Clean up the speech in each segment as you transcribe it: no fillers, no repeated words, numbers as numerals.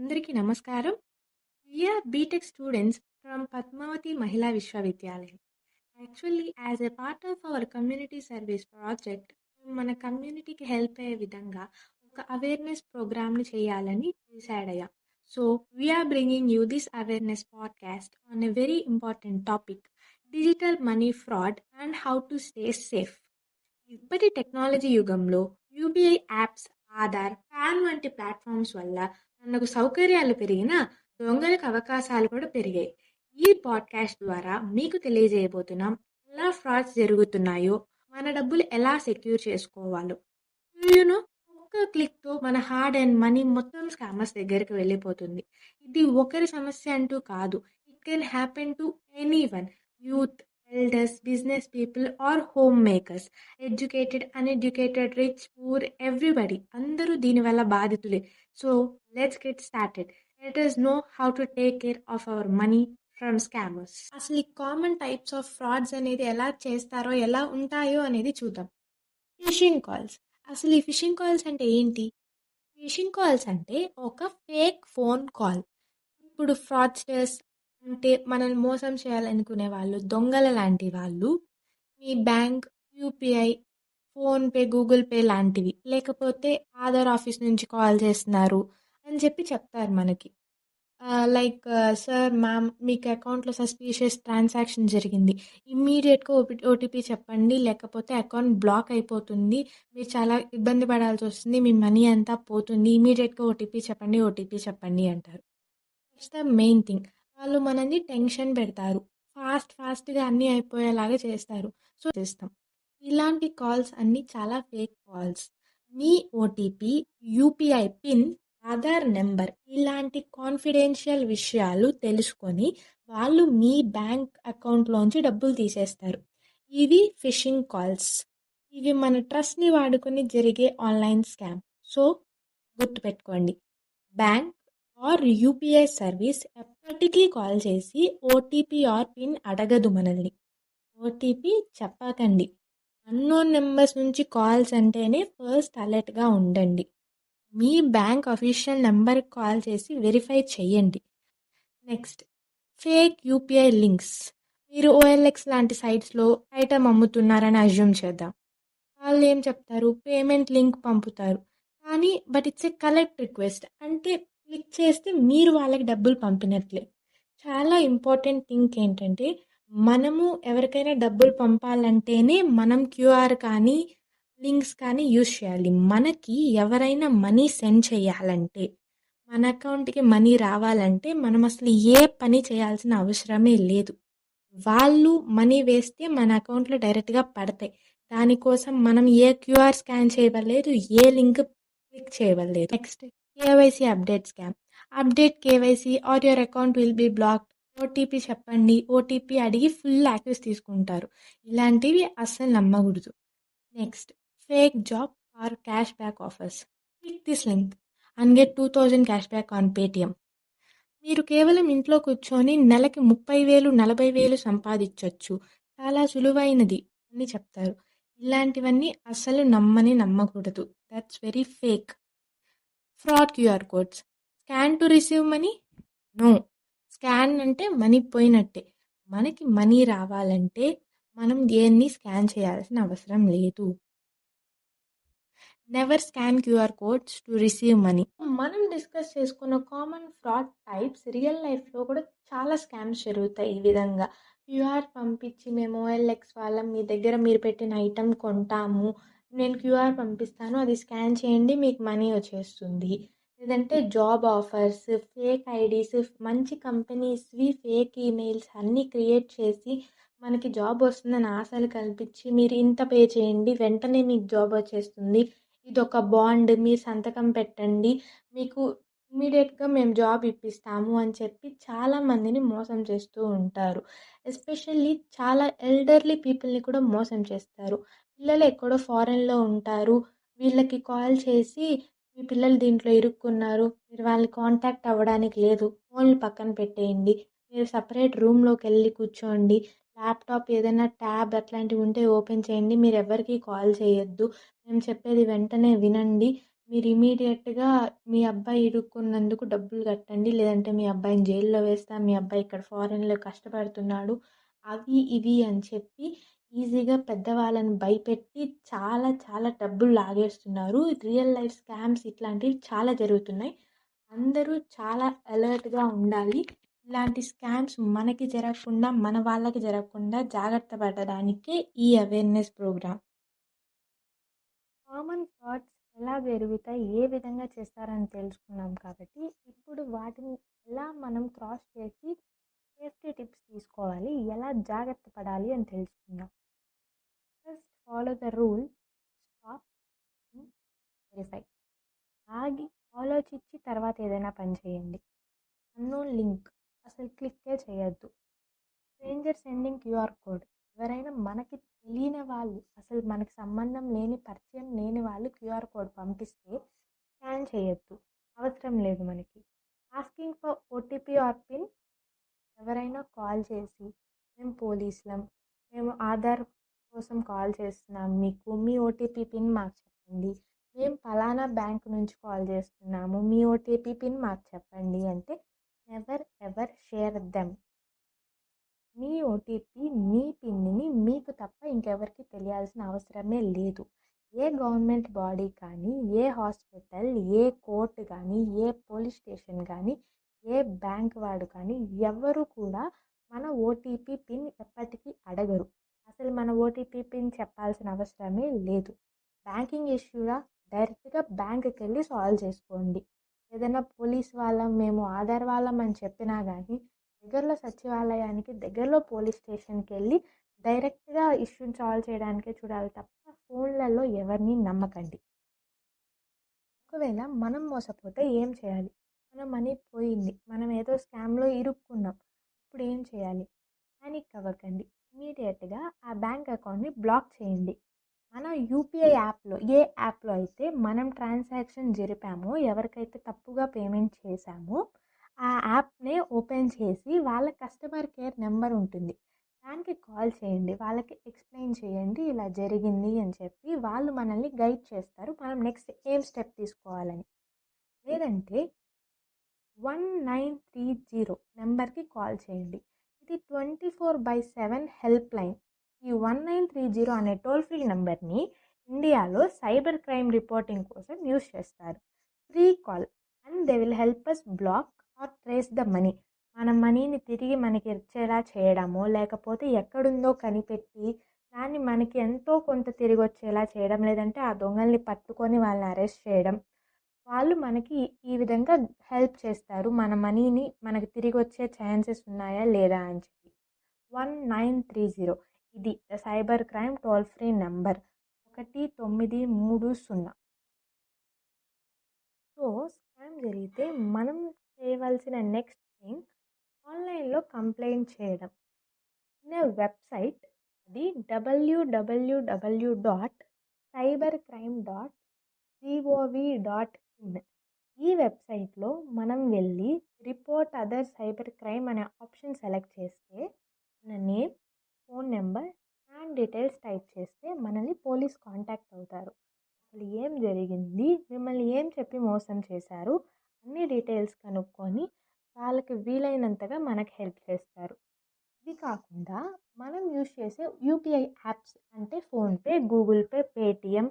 అందరికీ నమస్కారం. We are BTech students from Padmavati Mahila Vishwavidyalaya. Actually, as a part of our community service project, మన కమ్యూనిటీకి help అయ్యే విధంగా ఒక అవేర్నెస్ ప్రోగ్రామ్ని చేయాలని డిసైడ్ అయ్యాం. So we are bringing you this awareness podcast on a very important topic, digital money fraud and how to stay safe. ఇప్పటి technology యుగంలో యూపీఐ యాప్స్, ఆధార్, పాన్ వంటి ప్లాట్ఫామ్స్ వల్ల మనకు సౌకర్యాలు పెరిగినా దొంగలకు అవకాశాలు కూడా పెరిగాయి. ఈ పాడ్కాస్ట్ ద్వారా మీకు తెలియజేయబోతున్నాం ఎలా ఫ్రాడ్స్ జరుగుతున్నాయో, మన డబ్బులు ఎలా సెక్యూర్ చేసుకోవాలో. యూనో ఒక్క క్లిక్తో మన హార్డ్ అండ్ మనీ మొత్తం స్కామర్స్ దగ్గరికి వెళ్ళిపోతుంది. ఇది ఒకరి సమస్య అంటూ కాదు. It can happen to anyone, youth, elders, business people or homemakers, educated, uneducated, rich, poor, everybody అందరూ దీనివల్ల బాధితులే. So let's get started. Let us know how to take care of our money from scammers. అసలు ఈ common types of frauds అనేది ఎలా చేస్తారో, ఎలా ఉంటాయో అనేది చూద్దాం. Fishing calls. అసలు ఈ ఫిషింగ్ కాల్స్ అంటే ఏంటి? ఫిషింగ్ కాల్స్ అంటే ఒక ఫేక్ ఫోన్ కాల్. ఇప్పుడు ఫ్రాడ్స్టర్స్ అంటే మనల్ని మోసం చేయాలనుకునే వాళ్ళు, దొంగల లాంటి వాళ్ళు మీ bank, UPI, PhonePe, Google Pay లాంటివి, లేకపోతే ఆధార్ ఆఫీస్ నుంచి కాల్ చేస్తున్నారు అని చెప్పి చెప్తారు మనకి. లైక్ సార్, మ్యామ్, మీకు అకౌంట్లో సస్పీషియస్ ట్రాన్సాక్షన్ జరిగింది, ఇమ్మీడియట్గా ఓటీపీ చెప్పండి, లేకపోతే అకౌంట్ బ్లాక్ అయిపోతుంది, మీరు చాలా ఇబ్బంది పడాల్సి వస్తుంది, మీ మనీ అంతా పోతుంది, ఇమ్మీడియట్గా ఓటీపీ చెప్పండి అంటారు. That's the main thing. వాళ్ళు మనల్ని టెన్షన్ పెడతారు, ఫాస్ట్గా అన్నీ అయిపోయేలాగా చేస్తారు. సో చేస్తాం. ఇలాంటి కాల్స్ అన్నీ చాలా ఫేక్ కాల్స్. మీ OTP, UPI PIN, Aadhaar number ఇలాంటి కాన్ఫిడెన్షియల్ విషయాలు తెలుసుకొని వాళ్ళు మీ బ్యాంక్ అకౌంట్లోంచి డబ్బులు తీసేస్తారు. ఇవి ఫిషింగ్ కాల్స్. ఇవి మన ట్రస్ట్ని వాడుకొని జరిగే ఆన్లైన్ స్కామ్. సో గుర్తుపెట్టుకోండి, బ్యాంక్ ఆర్ యూపీఐ సర్వీస్ ఎప్పటికీ కాల్ చేసి ఓటీపీ ఆర్ పిన్ అడగదు మనల్ని. ఓటీపీ చెప్పకండి. అన్నోన్ నెంబర్స్ నుంచి కాల్స్ అంటేనే ఫస్ట్ అలర్ట్గా ఉండండి. మీ బ్యాంక్ అఫీషియల్ నెంబర్కి కాల్ చేసి వెరిఫై చేయండి. Next, fake UPI links. మీరు ఓఎల్ఎక్స్ లాంటి సైట్స్లో ఐటమ్ అమ్ముతున్నారని అజ్యూమ్ చేద్దాం. వాళ్ళు ఏం చెప్తారు? పేమెంట్ లింక్ పంపుతారు. కానీ ఇట్స్ ఏ కలెక్ట్ రిక్వెస్ట్, అంటే క్లిక్ చేస్తే మీరు వాళ్ళకి డబ్బులు పంపినట్లే. చాలా ఇంపార్టెంట్ థింగ్ ఏంటంటే, మనము ఎవరికైనా డబ్బులు పంపాలంటేనే మనం క్యూఆర్ కానీ లింక్స్ కానీ యూజ్ చేయాలి. మనకి ఎవరైనా మనీ సెండ్ చేయాలంటే, మన అకౌంట్కి మనీ రావాలంటే మనం అసలు ఏ పని చేయాల్సిన అవసరమే లేదు. వాళ్ళు మనీ వేస్తే మన అకౌంట్లో డైరెక్ట్గా పడతాయి. దానికోసం మనం ఏ క్యూఆర్ స్కాన్ చేయవలేదు, ఏ లింక్ క్లిక్ చేయవలేదు. Next, KYC update scam. Update KYC or your account will be blocked. OTP చెప్పండి, ఓటీపీ అడిగి ఫుల్ యాక్సెస్ తీసుకుంటారు. ఇలాంటివి అస్సలు నమ్మకూడదు. Next, fake job or cashback offers. Click this link and get 2000 cashback on Paytm. మీరు కేవలం ఇంట్లో కూర్చొని నెలకి 30,000, 40,000 సంపాదించవచ్చు, చాలా సులువైనది అని చెప్తారు. ఇలాంటివన్నీ అసలు నమ్మకూడదు. That's very fake. Fraud QR codes. Scan to receive money? No. Scan అంటే మనీ పోయినట్టే. మనకి మనీ రావాలంటే మనం దేన్ని స్కాన్ చేయాల్సిన అవసరం లేదు. Never scan QR codes to receive money. మనం డిస్కస్ చేసుకున్న కామన్ ఫ్రాడ్ టైప్స్ రియల్ లైఫ్లో కూడా చాలా స్కామ్స్ జరుగుతాయి. ఈ విధంగా క్యూఆర్ పంపించి, మేము ఓఎల్ఎక్స్ వాళ్ళం, మీ దగ్గర మీరు పెట్టిన ఐటమ్ కొంటాము, నేను క్యూఆర్ పంపిస్తాను, అది స్కాన్ చేయండి, మీకు మనీ వచ్చేస్తుంది. లేదంటే జాబ్ ఆఫర్స్, ఫేక్ ఐడీస్, మంచి కంపెనీస్వి ఫేక్ ఈమెయిల్స్ అన్నీ క్రియేట్ చేసి మనకి జాబ్ వస్తుందని ఆశలు కల్పించి, మీరు ఇంత పే చేయండి, వెంటనే మీకు జాబ్ వచ్చేస్తుంది, ఇదొక బాండ్, మీరు సంతకం పెట్టండి, మీకు ఇమ్మీడియట్గా మేము జాబ్ ఇప్పిస్తాము అని చెప్పి చాలామందిని మోసం చేస్తూ ఉంటారు. ఎస్పెషల్లీ చాలా ఎల్డర్లీ పీపుల్ని కూడా మోసం చేస్తారు. పిల్లలు ఎక్కడో ఫారెన్లో ఉంటారు, వీళ్ళకి కాల్ చేసి మీ పిల్లలు దీంట్లో ఇరుక్కున్నారు, మీరు వాళ్ళని కాంటాక్ట్ అవ్వడానికి లేదు, ఫోన్లు పక్కన పెట్టేయండి, మీరు సపరేట్ రూమ్లోకి వెళ్ళి కూర్చోండి, ల్యాప్టాప్ ఏదైనా ట్యాబ్ అట్లాంటివి ఉంటే ఓపెన్ చేయండి, మీరు ఎవరికి కాల్ చేయొద్దు, మేము చెప్పేది వెంటనే వినండి, మీరు ఇమ్మీడియేట్‌గా మీ అబ్బాయి ఇరుక్కున్నందుకు డబ్బులు కట్టండి. లేదంటే మీ అబ్బాయిని జైల్‌లో వేస్తాం. మీ అబ్బాయి ఇక్కడ ఫారెన్‌లో కష్టపడుతున్నాడు. అవి ఇవి అని చెప్పి ఈజీగా పెద్దవాళ్ళని భయపెట్టి చాలా చాలా డబ్బులు లాగేస్తున్నారు. రియల్ లైఫ్ స్కామ్స్ ఇట్లాంటివి చాలా జరుగుతున్నాయి. అందరూ చాలా అలర్ట్‌గా ఉండాలి. ఇలాంటి స్కామ్స్ మనకి జరగకుండా, మన వాళ్ళకి జరగకుండా జాగ్రత్త పడడానికే ఈ అవేర్‌నెస్ ప్రోగ్రామ్. కామన్ ఫ్రాడ్స్ ఎలా జరుగుతాయి, ఏ విధంగా చేస్తారని తెలుసుకున్నాం కాబట్టి, ఇప్పుడు వాటిని ఎలా మనం క్రాస్ చేసి సేఫ్టీ టిప్స్ తీసుకోవాలి, ఎలా జాగ్రత్త పడాలి అని తెలుసుకుందాం. First follow the rule, stop, verify. ఆగి ఆలోచించి తర్వాత ఏదైనా పని చేయండి. అన్నోన్ లింక్ అసలు క్లిక్కే చేయొద్దు. స్ట్రేంజర్ సెండింగ్ క్యూఆర్ కోడ్, ఎవరైనా మనకి తెలియని వాళ్ళు, అసలు మనకి సంబంధం లేని పరిచయం లేని వాళ్ళు క్యూఆర్ కోడ్ పంపిస్తే స్కాన్ చేయొద్దు, అవసరం లేదు మనకి. Asking for OTP are pin, ఎవరైనా కాల్ చేసి మేము పోలీసులం, మేము ఆధార్ కోసం కాల్ చేస్తున్నాం, మీకు మీ ఓటీపీ పిన్ మాకు చెప్పండి, మేము పలానా బ్యాంక్ నుంచి కాల్ చేస్తున్నాము, మీ ఓటీపీ పిన్ మాకు చెప్పండి అంటే నెవర్ ఎవర్ షేర్ దెమ్. మీ ఓటీపీ, మీ పిన్ని మీకు తప్ప ఇంకెవరికి తెలియాల్సిన అవసరమే లేదు. ఏ గవర్నమెంట్ బాడీ కానీ, ఏ హాస్పిటల్, ఏ కోర్టు కానీ, ఏ పోలీస్ స్టేషన్ కానీ, ఏ బ్యాంక్ వాడు కానీ ఎవరు కూడా మన ఓటీపీ పిన్ ఎప్పటికీ అడగరు. అసలు మన ఓటీపీ పిన్ చెప్పాల్సిన అవసరమే లేదు. బ్యాంకింగ్ ఇష్యూగా డైరెక్ట్గా బ్యాంక్కి వెళ్ళి సాల్వ్ చేసుకోండి. ఏదైనా పోలీస్ వాళ్ళం, మేము ఆధార్ వాళ్ళం అని చెప్పినా కానీ దగ్గరలో సచివాలయానికి, దగ్గరలో పోలీస్ స్టేషన్కి వెళ్ళి డైరెక్ట్గా ఇష్యూని సాల్వ్ చేయడానికే చూడాలి తప్ప ఫోన్లలో ఎవరిని నమ్మకండి. ఒకవేళ మనం మోసపోతే ఏం చేయాలి? మన మనీ పోయింది, మనం ఏదో స్కామ్లో ఇరుక్కున్నాం, ఇప్పుడు ఏం చేయాలి? పానిక్ అవ్వకండి. ఇమీడియట్గా ఆ బ్యాంక్ అకౌంట్ని బ్లాక్ చేయండి. మన యూపీఐ యాప్లో, ఏ యాప్లో అయితే మనం ట్రాన్సాక్షన్ జరిపామో, ఎవరికైతే తప్పుగా పేమెంట్ చేశామో ఆ యాప్నే ఓపెన్ చేసి వాళ్ళ కస్టమర్ కేర్ నెంబర్ ఉంటుంది, దానికి కాల్ చేయండి. వాళ్ళకి ఎక్స్ప్లెయిన్ చేయండి ఇలా జరిగింది అని చెప్పి. వాళ్ళు మనల్ని గైడ్ చేస్తారు మనం నెక్స్ట్ ఏం స్టెప్ తీసుకోవాలని. లేదంటే 1930 నెంబర్కి కాల్ చేయండి. ఇది 24/7 హెల్ప్ లైన్. ఈ 1930 అనే టోల్ ఫ్రీ నెంబర్ని ఇండియాలో సైబర్ క్రైమ్ రిపోర్టింగ్ కోసం యూజ్ చేస్తారు. Free call and they will help us block or trace the money. మన మనీని తిరిగి మనకి ఇచ్చేలా చేయడమో, లేకపోతే ఎక్కడుందో కనిపెట్టి దాన్ని మనకి ఎంతో కొంత తిరిగి వచ్చేలా చేయడం, లేదంటే ఆ దొంగల్ని పట్టుకొని వాళ్ళని అరెస్ట్ చేయడం. వాళ్ళు మనకి ఈ విధంగా హెల్ప్ చేస్తారు, మన మనీని మనకి తిరిగి వచ్చే ఛాన్సెస్ ఉన్నాయా లేదా అని చెప్పి. 1930 ఇది cyber crime toll free number, 1930. So scam జరిగితే మనం చేయవలసిన నెక్స్ట్ థింగ్ ఆన్లైన్లో కంప్లైంట్ చేయడం. ఇన్ వెబ్సైట్, అది www.cybercrime.gov.in. ఈ వెబ్సైట్లో మనం వెళ్ళి రిపోర్ట్ అదర్ సైబర్ క్రైమ్ అనే ఆప్షన్ సెలెక్ట్ చేస్తే మన name, phone number and details type చేస్తే మనల్ని పోలీస్ కాంటాక్ట్ అవుతారు. అసలు ఏం జరిగింది, మిమ్మల్ని ఏం చెప్పి మోసం చేశారు, అన్ని డీటెయిల్స్ కనుక్కొని వాళ్ళకి వీలైనంతగా మనకు హెల్ప్ చేస్తారు. ఇది కాకుండా మనం యూజ్ చేసే యూపీఐ యాప్స్ అంటే ఫోన్పే, గూగుల్ పే, పేటిఎం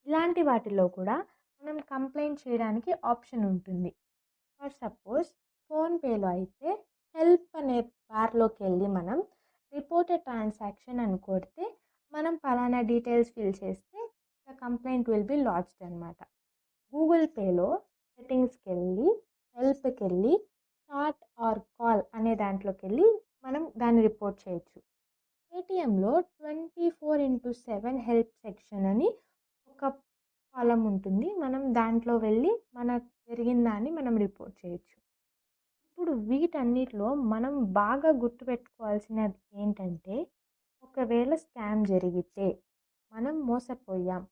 ఇలాంటి వాటిలో కూడా మనం కంప్లైంట్ చేయడానికి ఆప్షన్ ఉంటుంది. ఫర్ సపోజ్ ఫోన్పేలో అయితే హెల్ప్ అనే బార్లోకి వెళ్ళి మనం రిపోర్టెడ్ ట్రాన్సాక్షన్ అని కొడితే మనం పలానా డీటెయిల్స్ ఫిల్ చేస్తే the complaint will be lodged అనమాట. గూగుల్ పేలో సెట్టింగ్స్కి వెళ్ళి హెల్ప్కి వెళ్ళి చాట్ ఆర్ కాల్ అనే దాంట్లోకి వెళ్ళి మనం దాన్ని రిపోర్ట్ చేయొచ్చు. పేటిఎంలో 24/7 హెల్ప్ సెక్షన్ అని ఒక కాలం ఉంటుంది, మనం దాంట్లో వెళ్ళి మనకు జరిగిన దాన్ని మనం రిపోర్ట్ చేయొచ్చు. ఇప్పుడు వీటన్నిటిలో మనం బాగా గుర్తుపెట్టుకోవాల్సినది ఏంటంటే, ఒకవేళ స్కామ్ జరిగితే, మనం మోసపోయాం,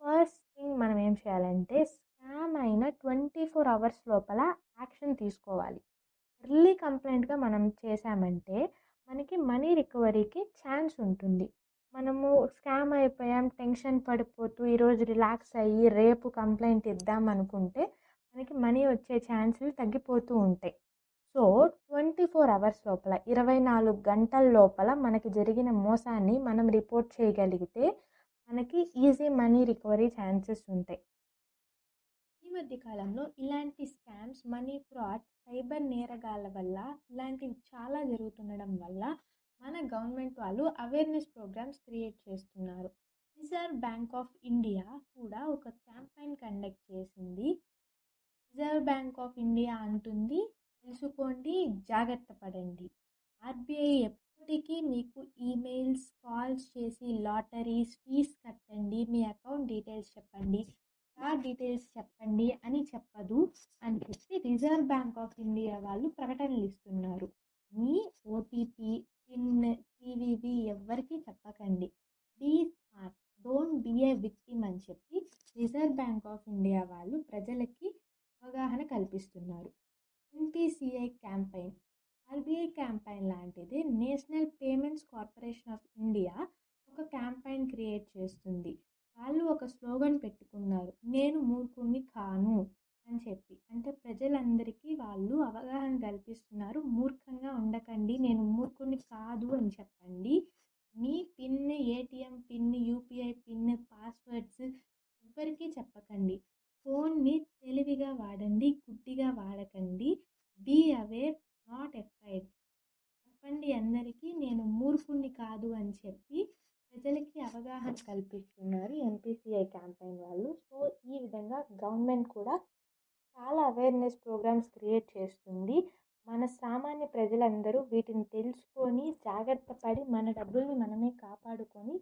ఫస్ట్ థింగ్ మనం ఏం చేయాలంటే స్కామ్ అయిన 24 అవర్స్ లోపల యాక్షన్ తీసుకోవాలి. ఎర్లీ కంప్లైంట్గా మనం చేశామంటే మనకి మనీ రికవరీకి ఛాన్స్ ఉంటుంది. మనము స్కామ్ అయిపోయాం, టెన్షన్ పడిపోతూ ఈరోజు రిలాక్స్ అయ్యి రేపు కంప్లైంట్ ఇద్దాం అనుకుంటే మనకి మనీ వచ్చే ఛాన్సులు తగ్గిపోతూ ఉంటాయి. సో 24 అవర్స్ లోపల 24 గంటల లోపల మనకి జరిగిన మోసాన్ని మనం రిపోర్ట్ చేయగలిగితే మనకి ఈజీ మనీ రికవరీ ఛాన్సెస్ ఉంటాయి. ఈ మధ్య కాలంలో ఇలాంటి స్కామ్స్, మనీ ఫ్రాడ్, సైబర్ నేరగాళ్ళ వల్ల ఇలాంటివి చాలా జరుగుతుండడం వల్ల మన గవర్నమెంట్ వాళ్ళు అవేర్నెస్ ప్రోగ్రామ్స్ క్రియేట్ చేస్తున్నారు. రిజర్వ్ బ్యాంక్ ఆఫ్ ఇండియా కూడా ఒక క్యాంపెయిన్ కండక్ట్ చేసింది. రిజర్వ్ బ్యాంక్ ఆఫ్ ఇండియా అంటుంది, తెలుసుకోండి, జాగ్రత్త పడండి. ఆర్బీఐ ఎప్పటికీ మీకు ఈమెయిల్స్, కాల్స్ చేసి లాటరీస్ ఫీజ్ కట్టండి, మీ అకౌంట్ డీటెయిల్స్ చెప్పండి, కార్డ్ డీటెయిల్స్ చెప్పండి అని చెప్పదు అని చెప్పి రిజర్వ్ బ్యాంక్ ఆఫ్ ఇండియా వాళ్ళు ప్రకటనలు ఇస్తున్నారు. మీ ఓటీపీ, పిన్, సివివి ఎవ్వరికీ చెప్పకండి. Be smart, don't be a victim అని చెప్పి రిజర్వ్ బ్యాంక్ ఆఫ్ ఇండియా వాళ్ళు ప్రజలకి అవగాహన కల్పిస్తున్నారు. ఎన్పిసిఐ క్యాంపెయిన్ ఆర్బీఐ క్యాంపెయిన్ లాంటిది national payments corporation of India ఒక క్యాంపెయిన్ క్రియేట్ చేస్తుంది. వాళ్ళు ఒక స్లోగన్ పెట్టుకున్నారు, నేను మూర్ఖుణ్ణి కాను అని చెప్పి. అంటే ప్రజలందరికీ వాళ్ళు అవగాహన కల్పిస్తున్నారు, మూర్ఖంగా ఉండకండి, నేను మూర్ఖుణ్ణి కాదు అని చెప్పండి. మీ pin, ATM pin, UPI pin, passwords ఎవ్వరికీ చెప్పకండి. ఫోన్ని తెలివిగా వాడండి, గుడ్డిగా వాడకండి. Be aware, not afraid. చెప్పండి అందరికీ, నేను మూర్ఖుణ్ణి కాదు అని చెప్పి ప్రజలకి అవగాహన కల్పిస్తున్నారు ఎన్పిసిఐ క్యాంపెయిన్ వాళ్ళు. సో ఈ విధంగా గవర్నమెంట్ కూడా చాలా అవేర్నెస్ ప్రోగ్రామ్స్ క్రియేట్ చేస్తుంది. మన సామాన్య ప్రజలందరూ వీటిని తెలుసుకొని జాగ్రత్త పడి మన డబ్బుల్ని మనమే కాపాడుకొని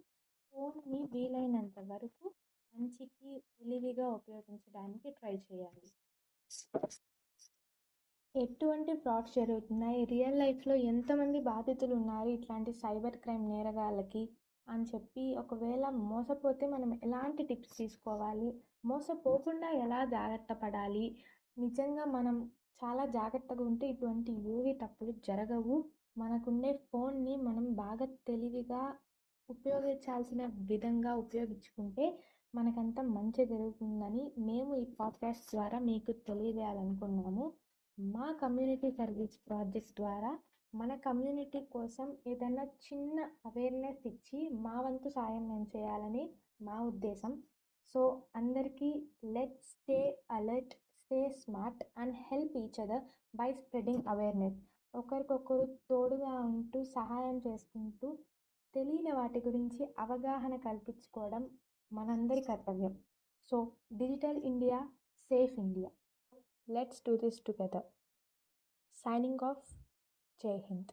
ఫోన్ని వీలైనంత వరకు మంచికి, తెలివిగా ఉపయోగించడానికి ట్రై చేయాలి. ఎటువంటి ఫ్రాడ్స్ జరుగుతున్నాయి, రియల్ లైఫ్లో ఎంతమంది బాధితులు ఉన్నారు ఇట్లాంటి సైబర్ క్రైమ్ నేరగాళ్ళకి అని చెప్పి, ఒకవేళ మోసపోతే మనం ఎలాంటి టిప్స్ తీసుకోవాలి, మోసపోకుండా ఎలా జాగ్రత్త పడాలి, నిజంగా మనం చాలా జాగ్రత్తగా ఉంటే ఇటువంటి ఏవి తప్పులు జరగవు. మనకుండే ఫోన్ని మనం బాగా తెలివిగా ఉపయోగించాల్సిన విధంగా ఉపయోగించుకుంటే మనకంతా మంచి జరుగుతుందని మేము ఈ పాడ్కాస్ట్ ద్వారా మీకు తెలియజేయాలనుకున్నాము. మా కమ్యూనిటీ సర్వీస్ ప్రాజెక్ట్ ద్వారా మన కమ్యూనిటీ కోసం ఏదైనా చిన్న అవేర్నెస్ ఇచ్చి మా వంతు సాయం మేము చేయాలని మా ఉద్దేశం. సో అందరికీ let's stay alert, stay smart and help each other by spreading awareness. ఒకరికొకరు తోడుగా ఉంటూ సహాయం చేసుకుంటూ తెలియని వాటి గురించి అవగాహన కల్పించుకోవడం మనందరి కర్తవ్యం. So digital India, safe India. Let's do this together. Signing off. Jai Hind.